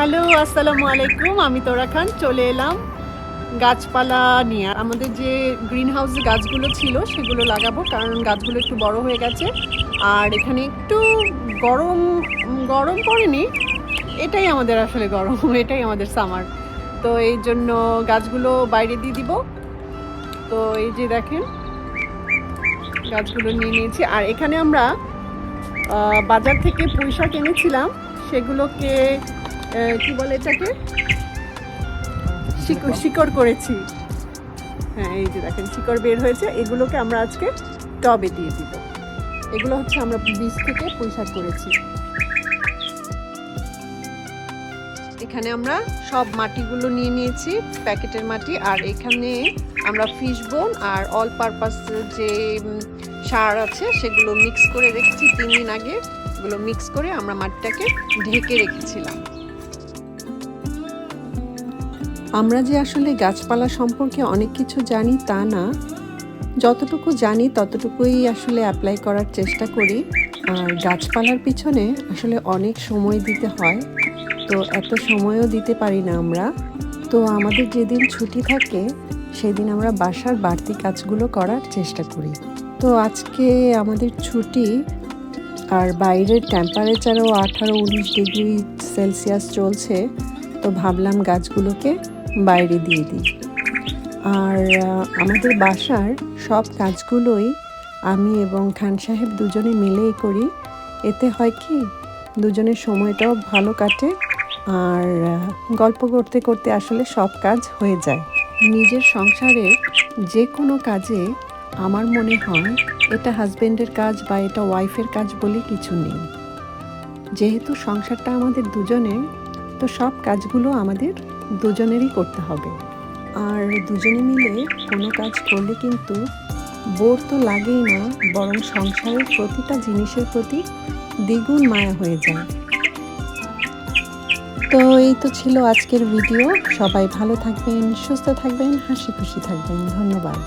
Hello, আসসালামু আলাইকুম। আমি তোরা খান চলে এলাম গাছপালা নিয়ে। আমাদের যে গ্রিন হাউসে গাছগুলো ছিল সেগুলো লাগাবো, কারণ গাছগুলো একটু বড় হয়ে গেছে। আর এখানে একটু গরম গরম পড়েনি, এটাই আমাদের আসলে গরম, এটাই আমাদের সামার। তো এই জন্য গাছগুলো বাইরে দিয়ে দিব। তো এই যে দেখেন গাছগুলো নিয়ে নিয়েছি। আর এখানে আমরা বাজার থেকে পুঁইশাক এনেছিলাম, সেগুলোকে কি বলে এটাকে শিকড় করেছি। হ্যাঁ, এই যে দেখেন শিকড় বের হয়েছে। এগুলোকে আমরা আজকে টবে দিয়ে দিব। এগুলো হচ্ছে আমরা বীজ থেকে পুঁইশাক করেছি। এখানে আমরা সব মাটিগুলো নিয়ে নিয়েছি, প্যাকেটের মাটি। আর এখানে আমরা ফিশ বোন আর অল পারপাস যে সার আছে সেগুলো মিক্স করে রেখেছি 3 দিন আগে। এগুলো মিক্স করে আমরা মাটিটাকে ঢেকে রেখেছিলাম। আমরা যে আসলে গাছপালা সম্পর্কে অনেক কিছু জানি তা না, যতটুকু জানি ততটুকুই আসলে অ্যাপ্লাই করার চেষ্টা করি। আর গাছপালার পিছনে আসলে অনেক সময় দিতে হয়, তো এত সময়ও দিতে পারি না আমরা। তো আমাদের যেদিন ছুটি থাকে সেদিন আমরা বাসার বাড়তি কাজগুলো করার চেষ্টা করি। তো আজকে আমাদের ছুটি, আর বাইরের টেম্পারেচারও 18-19 ডিগ্রি সেলসিয়াস চলছে। তো ভাবলাম গাছগুলোকে বাইরে দিয়ে দিই। আর আমাদের বাসার সব কাজগুলোই আমি এবং খান সাহেব দুজনে মিলেই করি। এতে হয় কি, দুজনের সময়টাও ভালো কাটে, আর গল্প করতে করতে আসলে সব কাজ হয়ে যায়। নিজের সংসারের যে কোনো কাজে আমার মনে হয় এটা হাজবেন্ডের কাজ বা এটা ওয়াইফের কাজ বলে কিছু নেই। যেহেতু সংসারটা আমাদের দুজনের, তো সব কাজগুলো আমাদের দুজনেরই করতে হবে। আর দুজনে মিলে কোনো কাজ করলে কিন্তু বোর তো লাগেই না, বরং সংসারের প্রতিটা জিনিসের প্রতি দ্বিগুণ মায়া হয়ে যায়। তো এই তো ছিল আজকের ভিডিও। সবাই ভালো থাকবেন, সুস্থ থাকবেন, হাসি খুশি থাকবেন। ধন্যবাদ।